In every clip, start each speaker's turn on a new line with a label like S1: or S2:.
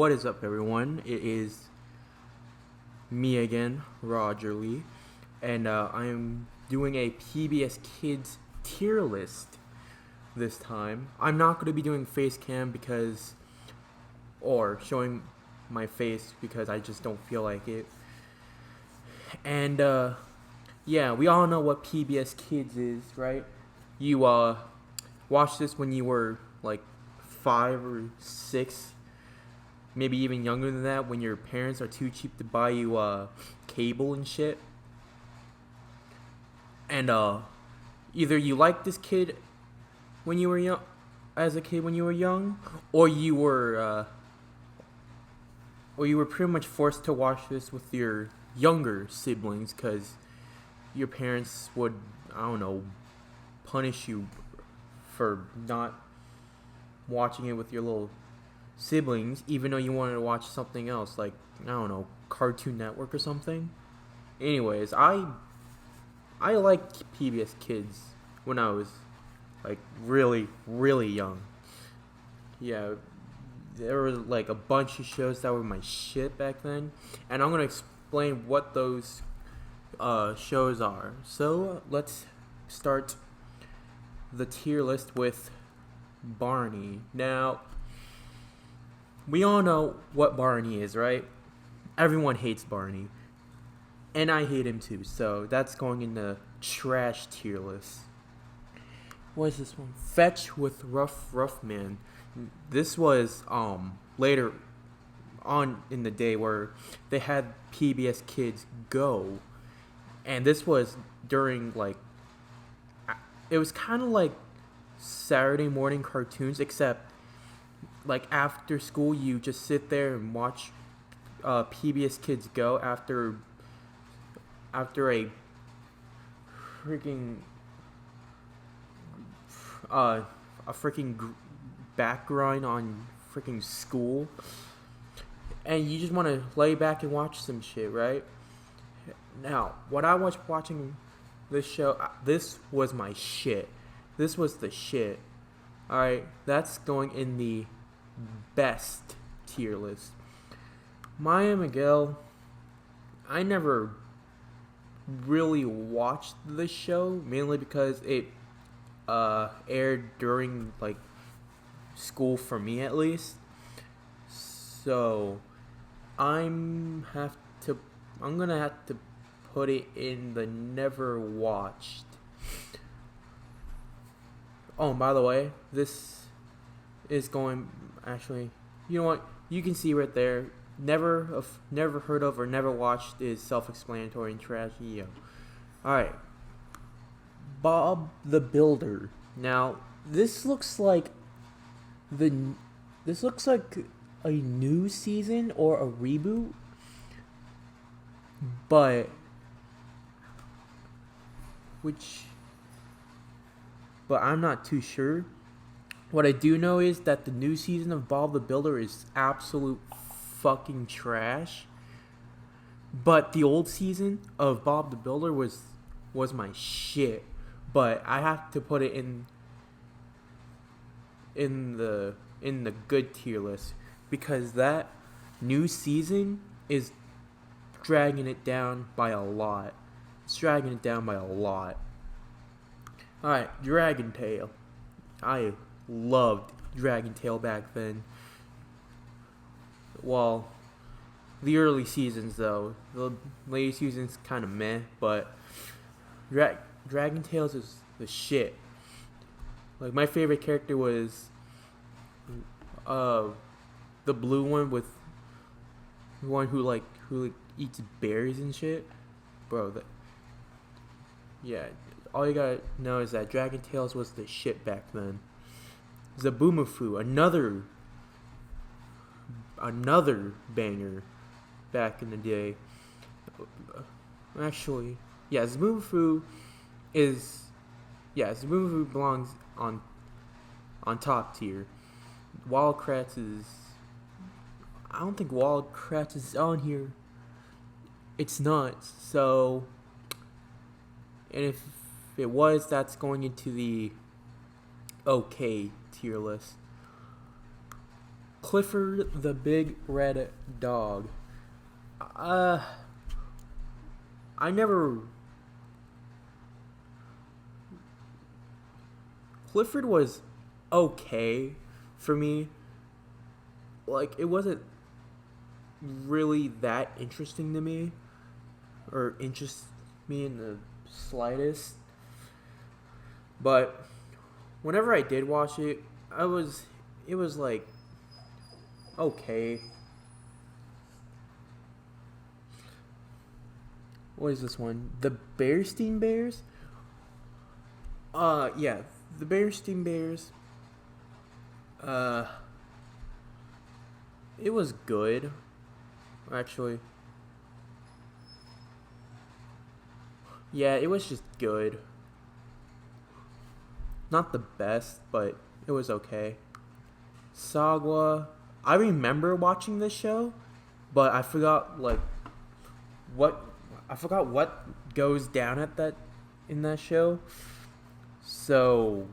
S1: What is up, everyone? It is me again, Roger Lee, and I am doing a PBS Kids tier list this time. I'm not going to be doing face cam or showing my face because I just don't feel like it. And yeah, we all know what PBS Kids is, right? You watched this when you were like 5 or 6, maybe even younger than that, when your parents are too cheap to buy you cable and shit. And either you liked this kid when you were young, as a kid when you were young, or you were pretty much forced to watch this with your younger siblings because your parents would, I don't know, punish you for not watching it with your little siblings, even though you wanted to watch something else, like, I don't know, Cartoon Network or something. Anyways, I liked PBS Kids when I was like really, really young. Yeah, there were like a bunch of shows that were my shit back then, and I'm gonna explain what those shows are. So let's start the tier list with Barney. Now, we all know what Barney is, right? Everyone hates Barney. And I hate him too, so that's going in the trash tier list. What is this one? Fetch with Rough Man. This was later on in the day where they had PBS Kids Go. And this was during, like, it was kind of like Saturday morning cartoons, except like after school you just sit there and watch PBS Kids Go after a freaking back grind on freaking school, and you just want to lay back and watch some shit, right? Now, what I was watching this show, this was my shit. This was the shit. Alright, that's going in the best tier list. Maya Miguel, I never really watched the show, mainly because it aired during like school, for me at least. So I'm gonna have to put it in the never watched. Oh, and by the way, this is going, actually, you know what? You can see right there. Never heard of or never watched is self-explanatory and trashy. Alright. Bob the Builder. Now, this looks like a new season or a reboot. But I'm not too sure. What I do know is that the new season of Bob the Builder is absolute fucking trash. But the old season of Bob the Builder was my shit. But I have to put it in the good tier list because that new season is dragging it down by a lot. It's dragging it down by a lot. Alright, Dragon Tail. I loved Dragon Tail back then. Well, the early seasons though. The later seasons kind of meh, but Dragon Tales is the shit. Like, my favorite character was the blue one with the one who eats berries and shit. Bro, yeah, all you gotta know is that Dragon Tales was the shit back then. Zaboomafoo, another banger back in the day. Actually, yeah, Zaboomafoo belongs on top tier. Kratts is, I don't think Kratts is on here. It's not. So, and if it was, that's going into the okay tier list. Clifford the Big Red Dog. Uh, I never. Clifford was okay for me. Like, it wasn't really that interesting to me, or interest me in the slightest. But whenever I did watch it, it was like okay. What is this one? The Berenstain Bears? Yeah, the Berenstain Bears. Uh, it was good, actually. Yeah, it was just good. Not the best, but it was okay. Sagwa. I remember watching this show, but I forgot what I forgot what goes down at that in that show. So,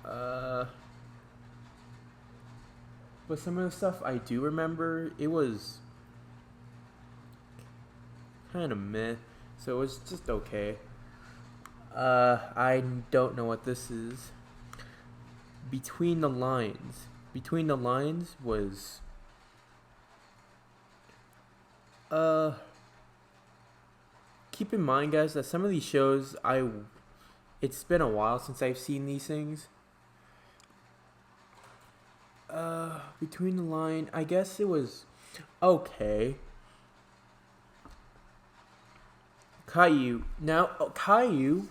S1: uh, but some of the stuff I do remember, it was kind of meh. So it was just okay. I don't know what this is. Between the Lines. Between the Lines was keep in mind, guys, that some of these shows it's been a while since I've seen these things. Between the Line, I guess it was okay. Caillou. Now, Caillou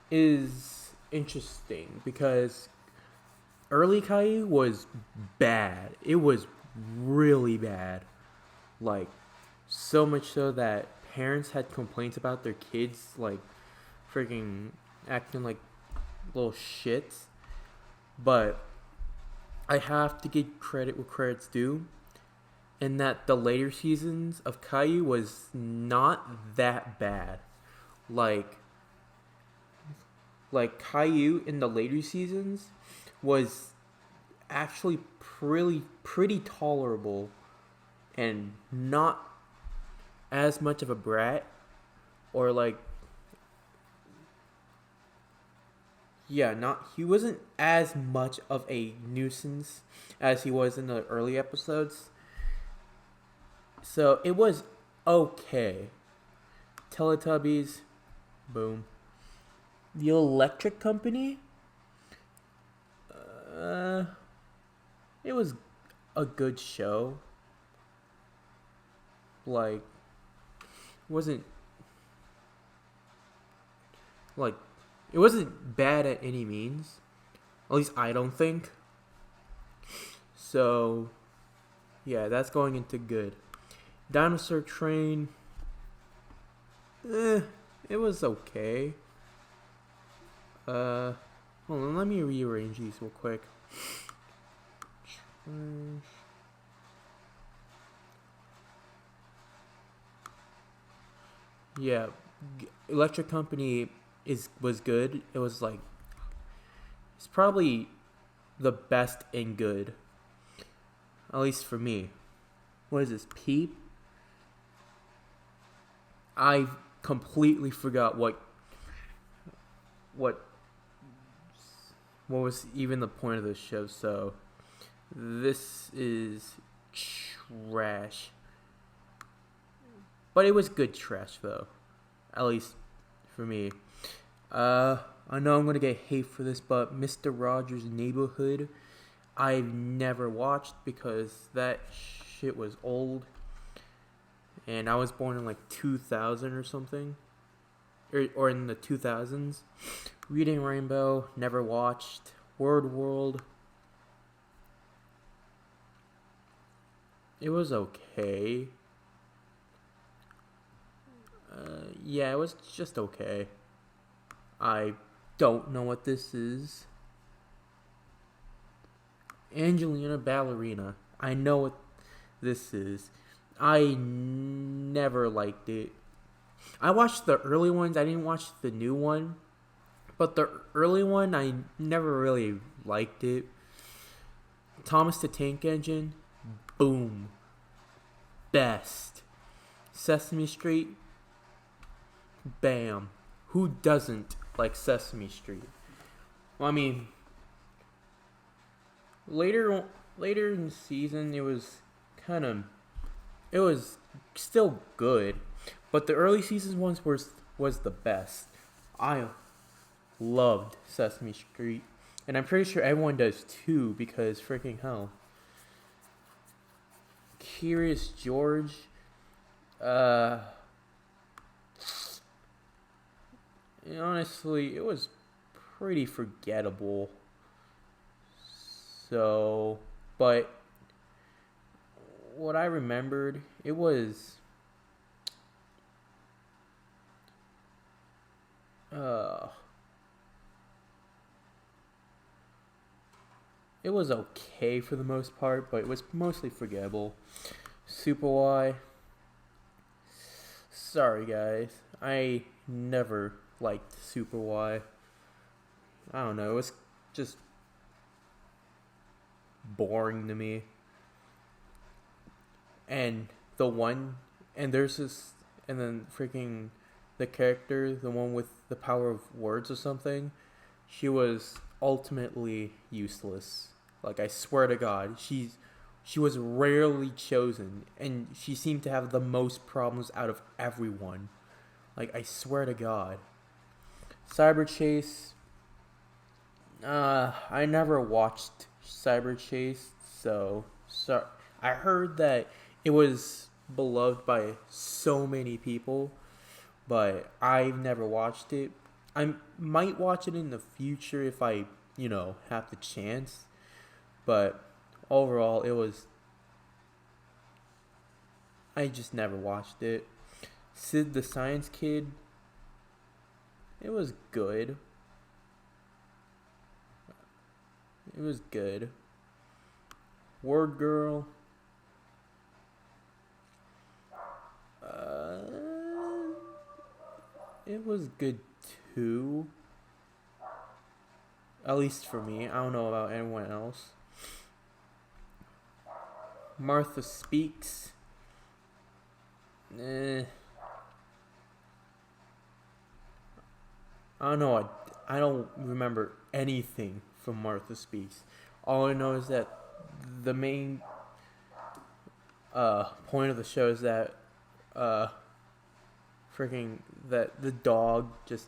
S1: is interesting because early Caillou was bad. It was really bad. Like, so much so that parents had complaints about their kids, like, freaking acting like little shits. But I have to give credit where credit's due, in that the later seasons of Caillou was not that bad. Like Caillou in the later seasons was actually pretty tolerable and not as much of a brat, or like, yeah, not he wasn't as much of a nuisance as he was in the early episodes. So it was okay. Teletubbies, boom. The Electric Company, it was a good show. Like, wasn't like it wasn't bad at any means. At least I don't think. So, yeah, that's going into good. Dinosaur Train, it was okay. Hold on, let me rearrange these real quick. Yeah, Electric Company was good. It was like, it's probably the best in good, at least for me. What is this, Peep? I completely forgot what was even the point of this show. So this is trash, but it was good trash though, at least for me. I know I'm gonna get hate for this, but Mr. Rogers' Neighborhood, I've never watched because that shit was old, and I was born in like 2000 or something, or in the 2000s. Reading Rainbow, never watched. Word World, it was okay. Yeah, it was just okay. I don't know what this is. Angelina Ballerina, I know what this is. I never liked it. I watched the early ones. I didn't watch the new one. But the early one, I never really liked it. Thomas the Tank Engine, boom, best. Sesame Street, bam. Who doesn't like Sesame Street? Well, I mean, later in the season, it was still good, but the early season ones was the best. I loved Sesame Street, and I'm pretty sure everyone does too, because freaking hell. Curious George, honestly, it was pretty forgettable. So, but what I remembered, it was okay for the most part, but it was mostly forgettable. Super Y, sorry guys, I never liked Super Y. I don't know, it was just boring to me. And there's this, and then freaking the character, the one with the power of words or something, she was ultimately useless. Like, I swear to God, she was rarely chosen, and she seemed to have the most problems out of everyone. Like, I swear to God. Cyberchase, I never watched Cyberchase, so I heard that it was beloved by so many people, but I've never watched it. I might watch it in the future if I, have the chance, but overall, I just never watched it. Sid the Science Kid, it was good. It was good. Word Girl, it was good too. At least for me. I don't know about anyone else. Martha Speaks. I don't know. I don't remember anything from Martha Speaks. All I know is that the main point of the show is that that the dog just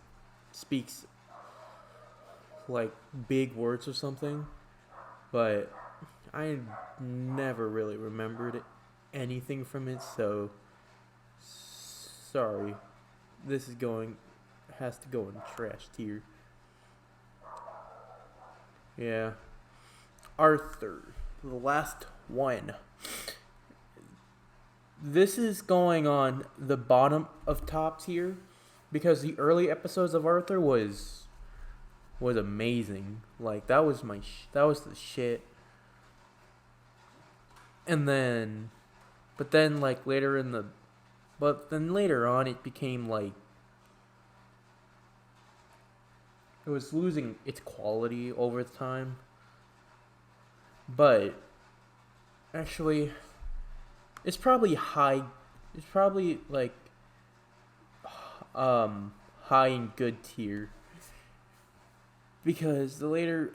S1: speaks like big words or something, but I never really remembered anything from it, so sorry. This has to go in trash tier. Yeah. Arthur, the last one. This is going on the bottom of top tier because the early episodes of Arthur was amazing. Like, that was the shit. And then later on it became like it was losing its quality over time. But actually, it's probably high. It's probably like high and good tier because the later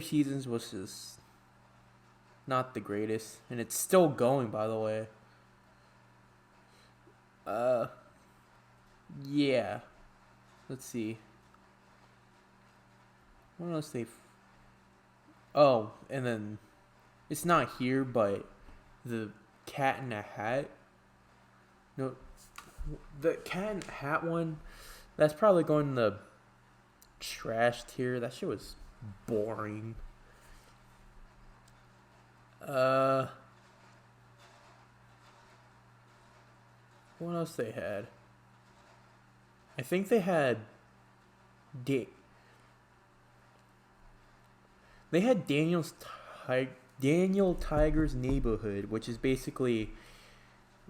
S1: seasons was just not the greatest, and it's still going, by the way. Yeah. Let's see. What else Oh, and then it's not here, but the Cat in a Hat. No, the Cat in a Hat one. That's probably going in the trash tier. That shit was boring. What else they had? I think they had They had Daniel Tiger's Neighborhood, which is basically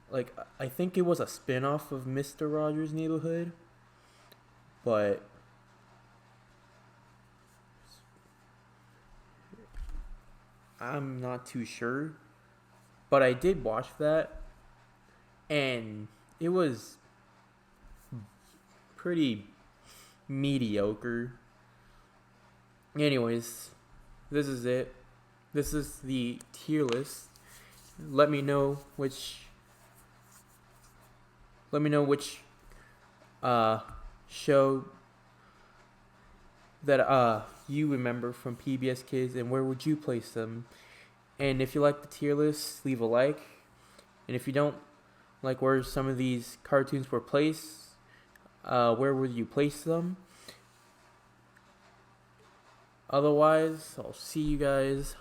S1: like I think it was a spin-off of Mr. Rogers' Neighborhood, but I'm not too sure, but I did watch that, and it was pretty mediocre. Anyways, this is it. This is the tier list. Let me know which show that you remember from PBS Kids, and where would you place them? And if you like the tier list, leave a like. And if you don't like where some of these cartoons were placed, where would you place them? Otherwise, I'll see you guys